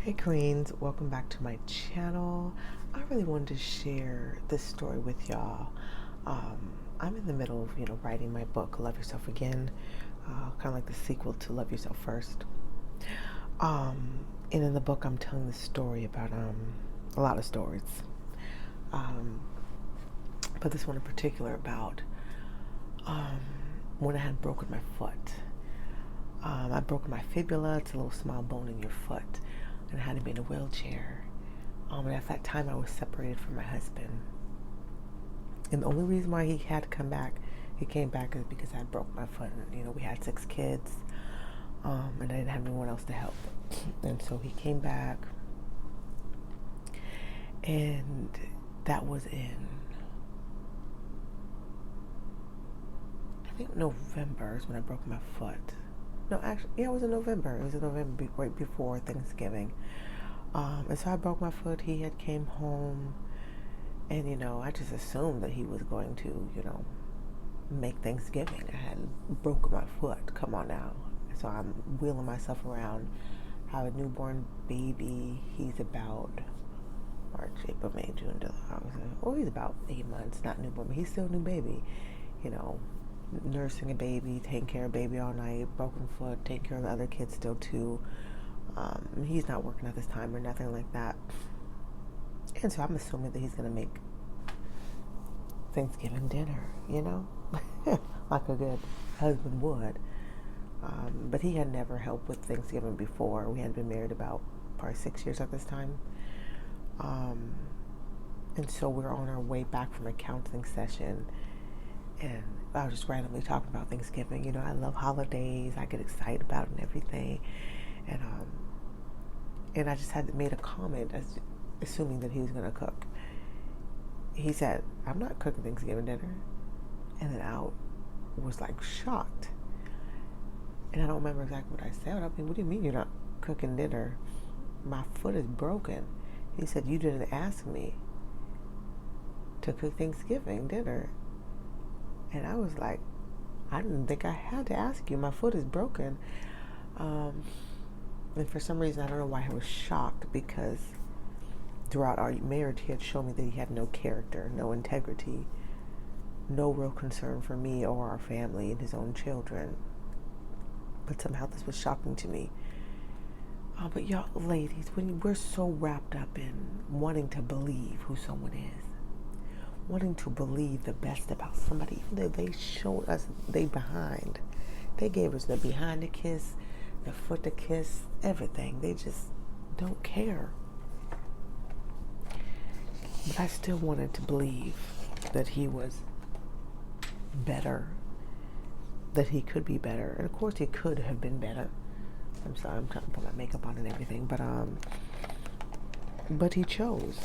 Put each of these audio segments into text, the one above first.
Hey Queens, welcome back to my channel. I really wanted to share this story with y'all. I'm in the middle of, writing my book, Love Yourself Again, kind of like the sequel to Love Yourself First. And in the book, I'm telling the story about a lot of stories, but this one in particular about when I had broken my foot. I broke my fibula. It's a little small bone in your foot, and I had to be in a wheelchair. And at that time, I was separated from my husband. And the only reason why he had to come back, he came back, is because I broke my foot. And, we had 6 kids, and I didn't have anyone else to help. And so he came back, and that was in, I think November is when I broke my foot. No, actually, yeah, it was in November. It was in November, right before Thanksgiving. And so I broke my foot. He had came home, and I just assumed that he was going to, make Thanksgiving. I had broken my foot. Come on now. So I'm wheeling myself around. I have a newborn baby. He's about March, April, May, June, July. He's about 8 months. Not newborn, but he's still a new baby. Nursing a baby, taking care of baby all night, broken foot, taking care of the other kids still too. He's not working at this time or nothing like that. And so I'm assuming that he's going to make Thanksgiving dinner, like a good husband would. But he had never helped with Thanksgiving before. We had been married about probably 6 years at this time. And so we're on our way back from a counseling session, and I was just randomly talking about Thanksgiving. I love holidays. I get excited about it and everything. And I just had made a comment assuming that he was going to cook. He said, "I'm not cooking Thanksgiving dinner." And then I was like shocked. And I don't remember exactly what I said. I mean, what do you mean you're not cooking dinner? My foot is broken. He said, "You didn't ask me to cook Thanksgiving dinner." And I was like, I didn't think I had to ask you. My foot is broken. And for some reason, I don't know why I was shocked, because throughout our marriage, he had shown me that he had no character, no integrity, no real concern for me or our family and his own children. But somehow this was shocking to me. But y'all ladies, when we're so wrapped up in wanting to believe who someone is, wanting to believe the best about somebody, even though they showed us they behind. They gave us the behind to kiss, the foot to kiss, everything. They just don't care. But I still wanted to believe that he was better, that he could be better. And of course he could have been better. I'm sorry, I'm trying to put my makeup on and everything, but he chose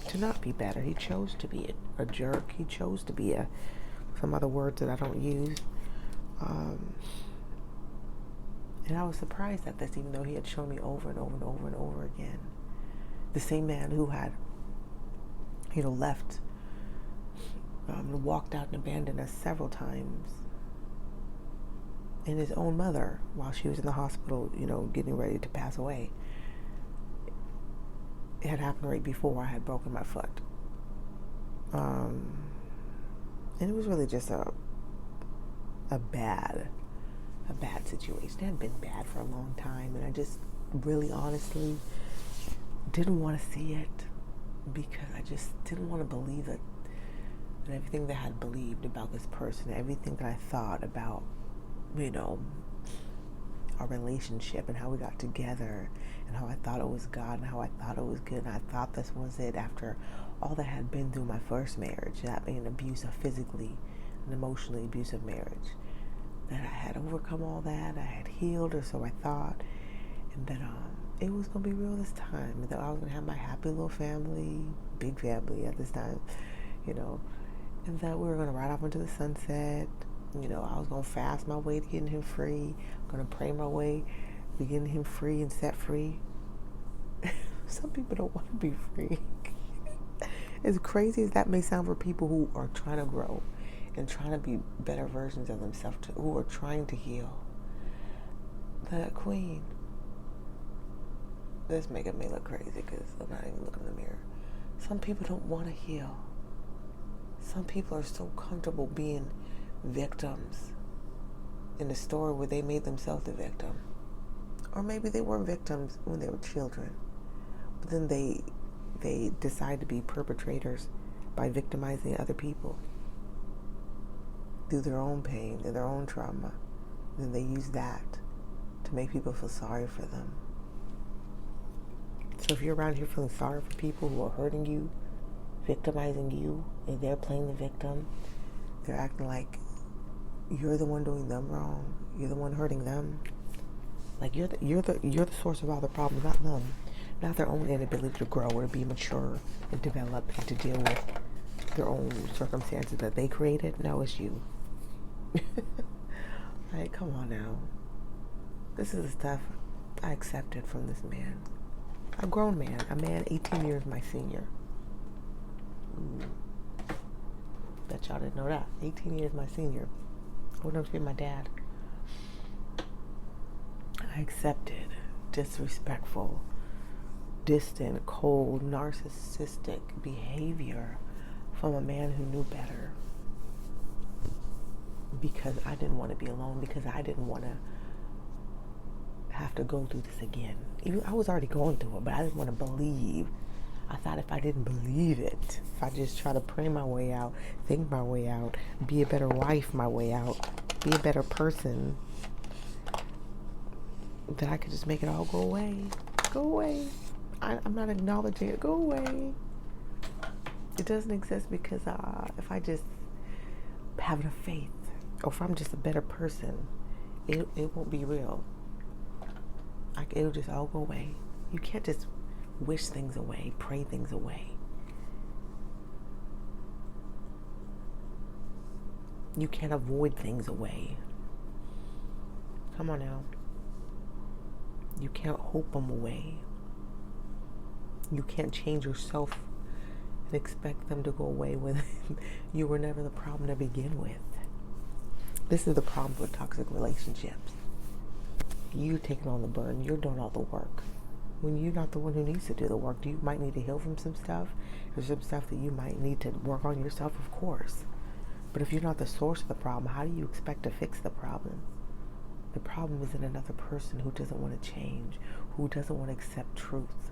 to not be better. He chose to be a jerk. He chose to be some other words that I don't use. And I was surprised at this, even though he had shown me over and over and over and over again. The same man who had, left, walked out and abandoned us several times. And his own mother, while she was in the hospital, getting ready to pass away. It had happened right before I had broken my foot. And it was really just a bad situation. It had been bad for a long time, and I just really honestly didn't want to see it, because I just didn't want to believe it. And everything that I had believed about this person, everything that I thought about, our relationship and how we got together, and how I thought it was God, and how I thought it was good, and I thought this was it after all that had been through my first marriage, that being an abusive, physically and emotionally abusive marriage, that I had overcome all that, I had healed, or so I thought, and that it was going to be real this time, that I was going to have my happy little family, big family at this time, and that we were going to ride off into the sunset. I was going to fast my way to getting him free, going to pray my way to getting him free and set free. Some people don't want to be free. As crazy as that may sound for people who are trying to grow and trying to be better versions of themselves, who are trying to heal. The Queen, This making me look crazy because I'm not even looking in the mirror. Some people don't want to heal. Some people are so comfortable being victims in the story where they made themselves the victim. Or maybe they were victims when they were children. But then they decide to be perpetrators by victimizing other people through their own pain and their own trauma. And then they use that to make people feel sorry for them. So if you're around here feeling sorry for people who are hurting you, victimizing you, and they're playing the victim, they're acting like you're the one doing them wrong, you're the one hurting them, like you're the source of all the problems, not them, not their own inability to grow or to be mature and develop and to deal with their own circumstances that they created. No, it's you. Like, come on now. This is the stuff I accepted from this man. A grown man, a man 18 years my senior. Bet y'all didn't know that. 18 years my senior. Would never be my dad. I accepted disrespectful, distant, cold, narcissistic behavior from a man who knew better. Because I didn't want to be alone. Because I didn't want to have to go through this again. Even I was already going through it, but I didn't want to believe. I thought if I didn't believe it, if I just try to pray my way out, think my way out, be a better wife my way out, be a better person, that I could just make it all go away. Go away. I'm not acknowledging it. Go away. It doesn't exist because if I just have enough faith, or if I'm just a better person, it won't be real. It'll just all go away. You can't just wish things away, pray things away. You can't avoid things away. Come on now. You can't hope them away. You can't change yourself and expect them to go away when you were never the problem to begin with. This is the problem with toxic relationships. You're taking on the burden. You're doing all the work. When you're not the one who needs to do the work, you might need to heal from some stuff. There's some stuff that you might need to work on yourself, of course. But if you're not the source of the problem, how do you expect to fix the problem? The problem is in another person who doesn't want to change, who doesn't want to accept truth,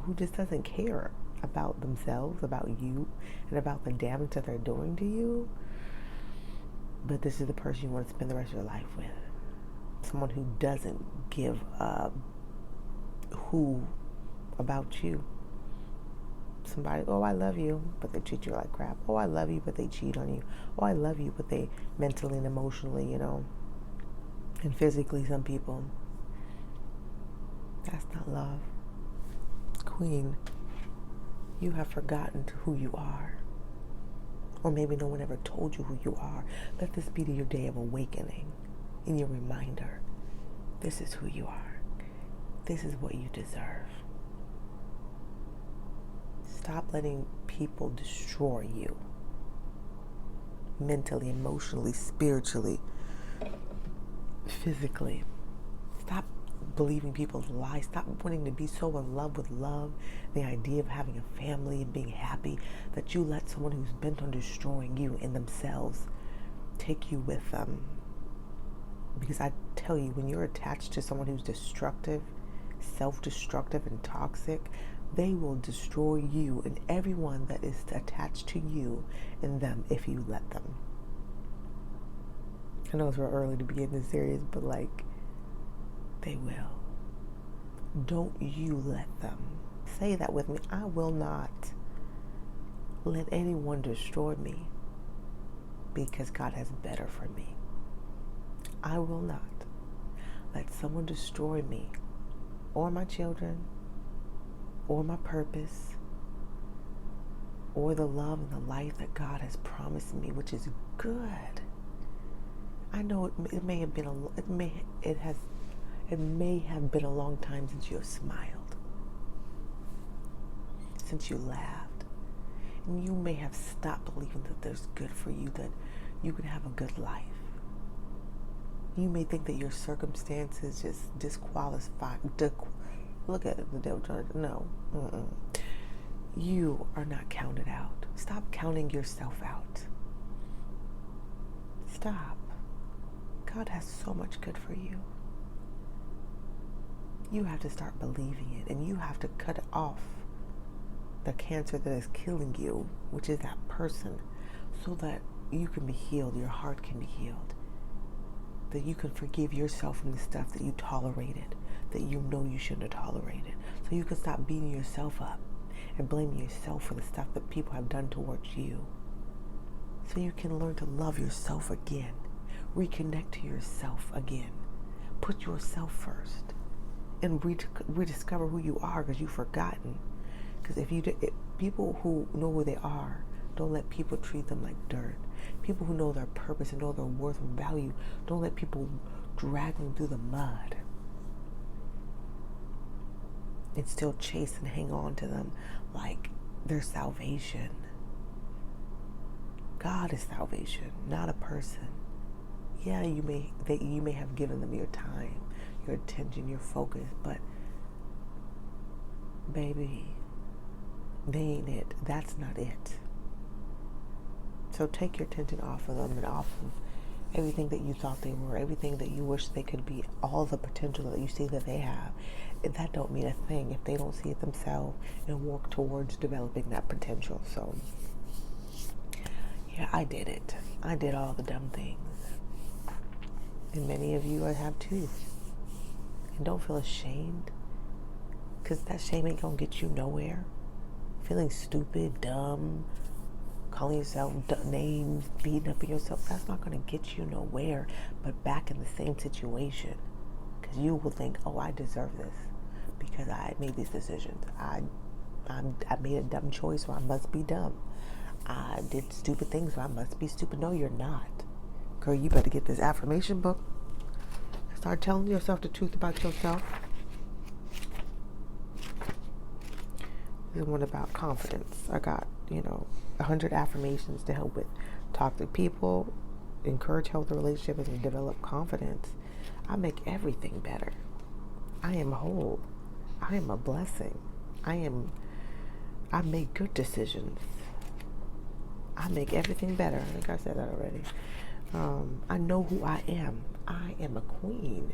who just doesn't care about themselves, about you, and about the damage that they're doing to you. But this is the person you want to spend the rest of your life with. Someone who doesn't give a who about you. Somebody, oh, I love you, but they treat you like crap. Oh, I love you, but they cheat on you. Oh, I love you, but they mentally and emotionally, and physically, some people. That's not love. Queen, you have forgotten who you are. Or maybe no one ever told you who you are. Let this be your day of awakening and your reminder. This is who you are. This is what you deserve. Stop letting people destroy you. Mentally, emotionally, spiritually, physically. Stop believing people's lies. Stop wanting to be so in love with love, the idea of having a family and being happy, that you let someone who's bent on destroying you and themselves take you with them. Because I tell you, when you're attached to someone who's destructive, self-destructive, and toxic, they will destroy you and everyone that is attached to you and them if you let them. I know it's real early to be in this series, but they will. Don't you let them. Say that with me. I will not let anyone destroy me because God has better for me. I will not let someone destroy me or my children or my purpose or the love and the life that God has promised me, which is good. I know it may have been it may have been a long time since you have smiled, since you laughed, and you may have stopped believing that there's good for you, that you can have a good life. You may think that your circumstances just disqualify Look at it, the devil trying to, no. Mm-mm. You are not counted out. Stop counting yourself out. Stop. God has so much good for you. You have to start believing it, and you have to cut off the cancer that is killing you, which is that person, so that you can be healed, your heart can be healed, that you can forgive yourself from the stuff that you tolerated, that you know you shouldn't have tolerated, so you can stop beating yourself up and blaming yourself for the stuff that people have done towards you, so you can learn to love yourself again, reconnect to yourself again, put yourself first, and rediscover who you are, because you've forgotten. Because if people who know who they are don't let people treat them like dirt. People who know their purpose and know their worth and value don't let people drag them through the mud and still chase and hang on to them like their salvation. God is salvation, not a person. Yeah, you may have given them your time, your attention, your focus, but baby, they ain't it. That's not it. So take your attention off of them and off of everything that you thought they were, everything that you wish they could be, all the potential that you see that they have. That don't mean a thing if they don't see it themselves and work towards developing that potential. So, yeah, I did it. I did all the dumb things. And many of you have too. And don't feel ashamed, because that shame ain't gonna get you nowhere. Feeling stupid, dumb, calling yourself names, beating up on yourself, that's not going to get you nowhere, but back in the same situation. Because you will think, oh, I deserve this because I made these decisions. I made a dumb choice, so I must be dumb. I did stupid things, so I must be stupid. No, you're not. Girl, you better get this affirmation book. Start telling yourself the truth about yourself. This is one about confidence. I got, 100 affirmations to help with toxic people, encourage healthy relationships, and develop confidence. I make everything better. I am whole. I am a blessing. I make good decisions. I make everything better. I think I said that already. I know who I am. I am a queen.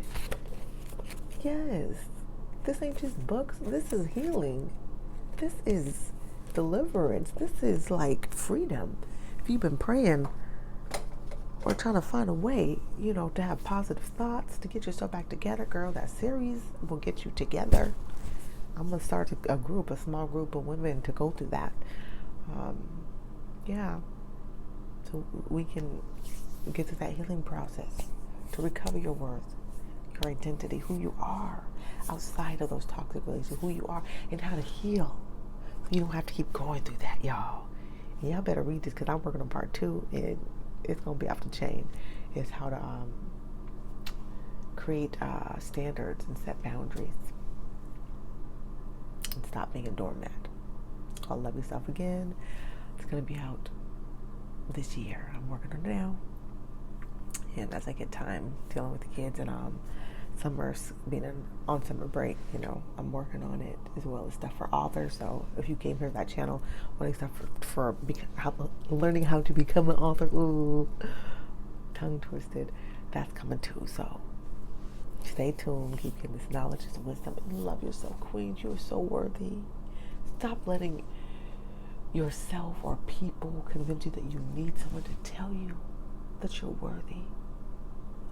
Yes. This ain't just books. This is healing. This is deliverance. This is like freedom. If you've been praying or trying to find a way, to have positive thoughts, to get yourself back together, girl, that series will get you together. I'm going to start a small group of women to go through that. So we can get to that healing process, to recover your worth, your identity, who you are outside of those toxic relationships, who you are, and how to heal. So you don't have to keep going through that, y'all. And y'all better read this, because I'm working on part 2, and it's going to be off the chain. It's how to create standards and set boundaries and stop being a doormat. It's called Love Yourself Again. It's going to be out this year. I'm working on it now. And as I get time dealing with the kids and summer's being on summer break, I'm working on it, as well as stuff for authors. So if you came here to that channel wanting stuff for learning how to become an author, ooh, tongue twisted, that's coming too. So stay tuned, keep getting this knowledge, this wisdom, and love yourself, queens. You are so worthy. Stop letting yourself or people convince you that you need someone to tell you that you're worthy.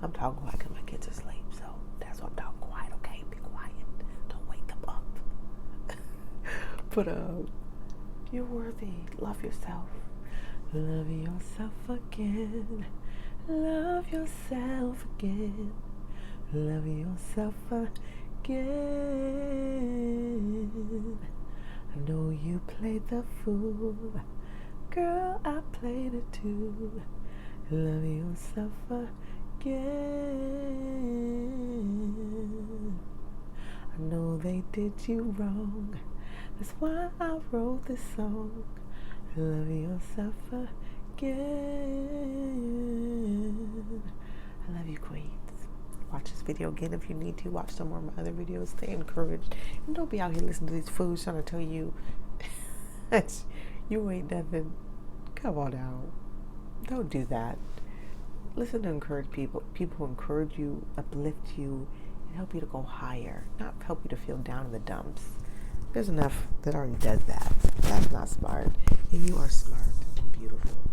I'm talking quiet because my kids are asleep, so that's why I'm talking quiet, okay? Be quiet. Don't wake them up. But you're worthy. Love yourself. Love yourself again. Love yourself again. Love yourself again. I know you played the fool. Girl, I played it too. Love yourself again. I know they did you wrong. That's why I wrote this song. Love yourself again. I love you, queens. Watch this video again if you need to. Watch some more of my other videos. Stay encouraged. And don't be out here listening to these fools trying to tell you that you ain't nothing. Come on out. Don't do that. Listen to encourage people. People who encourage you, uplift you, and help you to go higher. Not help you to feel down in the dumps. There's enough that already does that. That's not smart. And you are smart and beautiful.